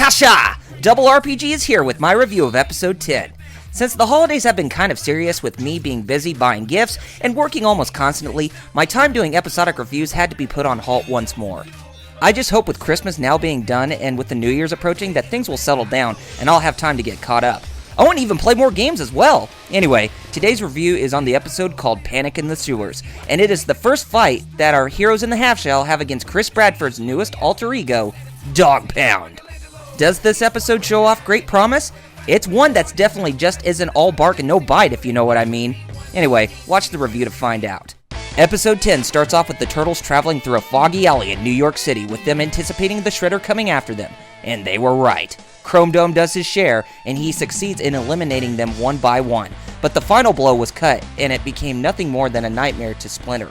Hasha! Double RPG is here with my review of episode 10. Since the holidays have been kind of serious with me being busy buying gifts and working almost constantly, my time doing episodic reviews had to be put on halt once more. I just hope with Christmas now being done and with the New Year's approaching that things will settle down and I'll have time to get caught up. I want to even play more games as well. Anyway, today's review is on the episode called Panic in the Sewers, and it is the first fight that our heroes in the half-shell have against Chris Bradford's newest alter ego, Dog Pound. Does this episode show off great promise? It's one that's definitely just isn't all bark and no bite, if you know what I mean. Anyway, watch the review to find out. Episode 10 starts off with the Turtles traveling through a foggy alley in New York City with them anticipating the Shredder coming after them. And they were right. Chrome Dome does his share, and he succeeds in eliminating them one by one. But the final blow was cut, and it became nothing more than a nightmare to Splinter.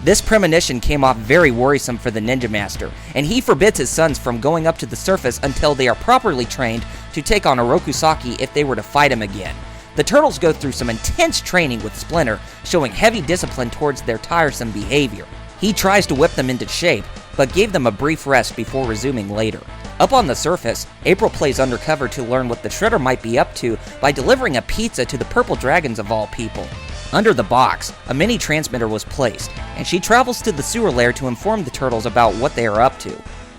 This premonition came off very worrisome for the Ninja Master, and he forbids his sons from going up to the surface until they are properly trained to take on Orokusaki if they were to fight him again. The Turtles go through some intense training with Splinter, showing heavy discipline towards their tiresome behavior. He tries to whip them into shape, but gave them a brief rest before resuming later. Up on the surface, April plays undercover to learn what the Shredder might be up to by delivering a pizza to the Purple Dragons of all people. Under the box, a mini transmitter was placed, and she travels to the sewer lair to inform the Turtles about what they are up to.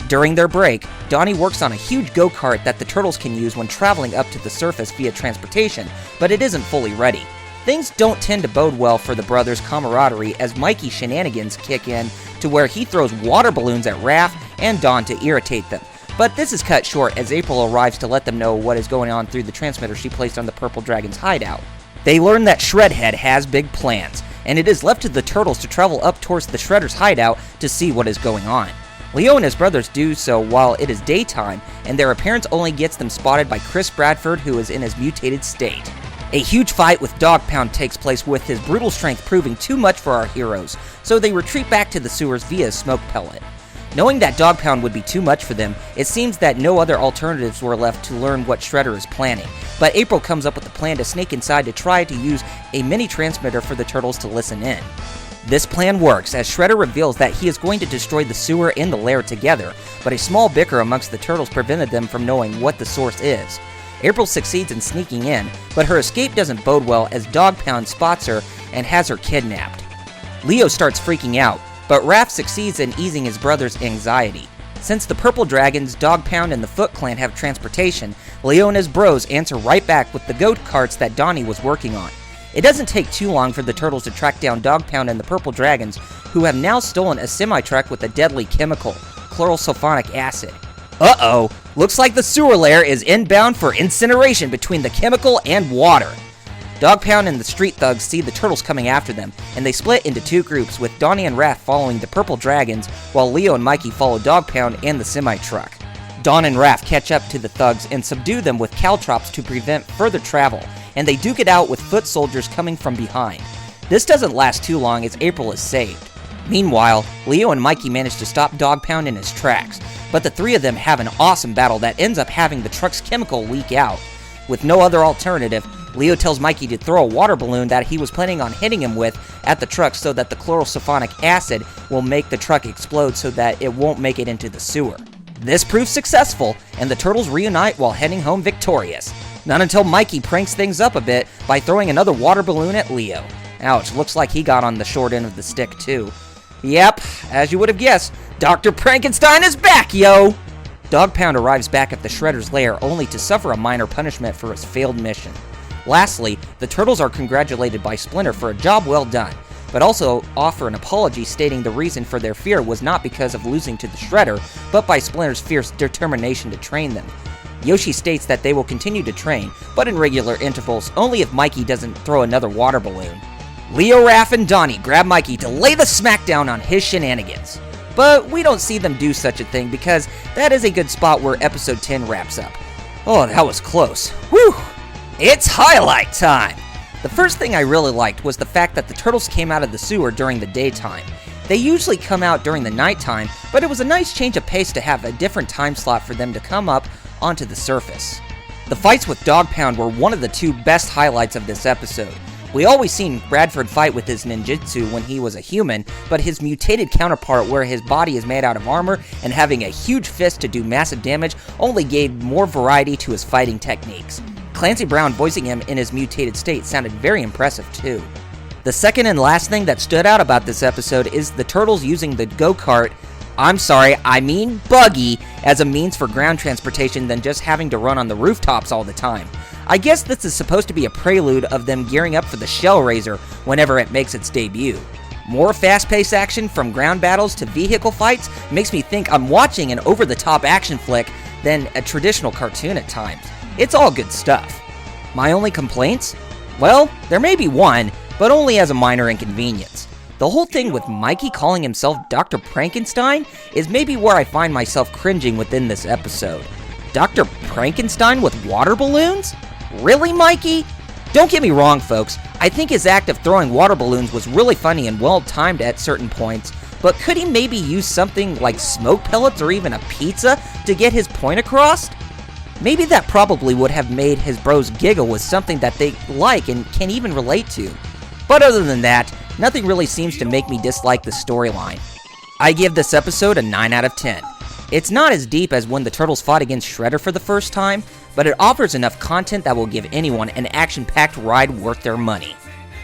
During their break, Donnie works on a huge go-kart that the Turtles can use when traveling up to the surface via transportation, but it isn't fully ready. Things don't tend to bode well for the brothers' camaraderie as Mikey's shenanigans kick in to where he throws water balloons at Raph and Don to irritate them. But this is cut short as April arrives to let them know what is going on through the transmitter she placed on the Purple Dragon's hideout. They learn that Shredhead has big plans, and it is left to the Turtles to travel up towards the Shredder's hideout to see what is going on. Leo and his brothers do so while it is daytime, and their appearance only gets them spotted by Chris Bradford, who is in his mutated state. A huge fight with Dog Pound takes place with his brutal strength proving too much for our heroes, so they retreat back to the sewers via a smoke pellet. Knowing that Dog Pound would be too much for them, it seems that no other alternatives were left to learn what Shredder is planning, but April comes up with a plan to sneak inside to try to use a mini transmitter for the Turtles to listen in. This plan works as Shredder reveals that he is going to destroy the sewer and the lair together, but a small bicker amongst the Turtles prevented them from knowing what the source is. April succeeds in sneaking in, but her escape doesn't bode well as Dog Pound spots her and has her kidnapped. Leo starts freaking out, but Raph succeeds in easing his brother's anxiety. Since the Purple Dragons, Dog Pound, and the Foot Clan have transportation, Leo and his bros answer right back with the goat carts that Donnie was working on. It doesn't take too long for the Turtles to track down Dog Pound and the Purple Dragons, who have now stolen a semi-truck with a deadly chemical, chlorosulfonic acid. Uh-oh, looks like the sewer lair is inbound for incineration between the chemical and water. Dog Pound and the street thugs see the Turtles coming after them, and they split into two groups, with Donnie and Raph following the Purple Dragons, while Leo and Mikey follow Dog Pound and the semi-truck. Don and Raph catch up to the thugs and subdue them with caltrops to prevent further travel, and they duke it out with foot soldiers coming from behind. This doesn't last too long as April is saved. Meanwhile, Leo and Mikey manage to stop Dog Pound in his tracks, but the three of them have an awesome battle that ends up having the truck's chemical leak out. With no other alternative, Leo tells Mikey to throw a water balloon that he was planning on hitting him with at the truck so that the chlorosulfonic acid will make the truck explode so that it won't make it into the sewer. This proves successful, and the Turtles reunite while heading home victorious. Not until Mikey pranks things up a bit by throwing another water balloon at Leo. Ouch, looks like he got on the short end of the stick too. Yep, as you would have guessed, Dr. Frankenstein is back, yo! Dog Pound arrives back at the Shredder's lair only to suffer a minor punishment for his failed mission. Lastly, the Turtles are congratulated by Splinter for a job well done, but also offer an apology stating the reason for their fear was not because of losing to the Shredder, but by Splinter's fierce determination to train them. Yoshi states that they will continue to train, but in regular intervals, only if Mikey doesn't throw another water balloon. Leo, Raph, and Donnie grab Mikey to lay the smackdown on his shenanigans. But we don't see them do such a thing because that is a good spot where episode 10 wraps up. Oh, that was close. Whew! It's highlight time! The first thing I really liked was the fact that the Turtles came out of the sewer during the daytime. They usually come out during the nighttime, but it was a nice change of pace to have a different time slot for them to come up onto the surface. The fights with Dog Pound were one of the two best highlights of this episode. We always seen Bradford fight with his ninjutsu when he was a human, but his mutated counterpart where his body is made out of armor and having a huge fist to do massive damage only gave more variety to his fighting techniques. Clancy Brown voicing him in his mutated state sounded very impressive too. The second and last thing that stood out about this episode is the turtles using the buggy, as a means for ground transportation than just having to run on the rooftops all the time. I guess this is supposed to be a prelude of them gearing up for the Shell Razor whenever it makes its debut. More fast-paced action from ground battles to vehicle fights makes me think I'm watching an over-the-top action flick than a traditional cartoon at times. It's all good stuff. My only complaints? Well, there may be one, but only as a minor inconvenience. The whole thing with Mikey calling himself Dr. Frankenstein is maybe where I find myself cringing within this episode. Dr. Frankenstein with water balloons? Really, Mikey? Don't get me wrong, folks. I think his act of throwing water balloons was really funny and well-timed at certain points, but could he maybe use something like smoke pellets or even a pizza to get his point across? Maybe that probably would have made his bros giggle with something that they like and can even relate to. But other than that, nothing really seems to make me dislike the storyline. I give this episode a 9 out of 10. It's not as deep as when the Turtles fought against Shredder for the first time, but it offers enough content that will give anyone an action-packed ride worth their money.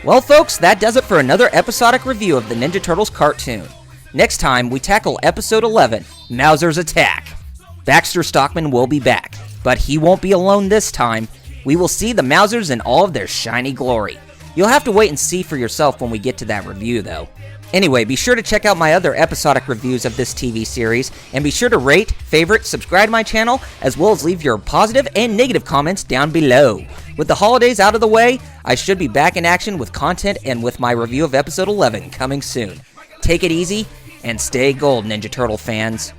Well folks, that does it for another episodic review of the Ninja Turtles cartoon. Next time, we tackle episode 11, Mauser's Attack. Baxter Stockman will be back, but he won't be alone this time. We will see the Mausers in all of their shiny glory. You'll have to wait and see for yourself when we get to that review though. Anyway, be sure to check out my other episodic reviews of this TV series, and be sure to rate, favorite, subscribe to my channel, as well as leave your positive and negative comments down below. With the holidays out of the way, I should be back in action with content and with my review of episode 11 coming soon. Take it easy, and stay gold, Ninja Turtle fans.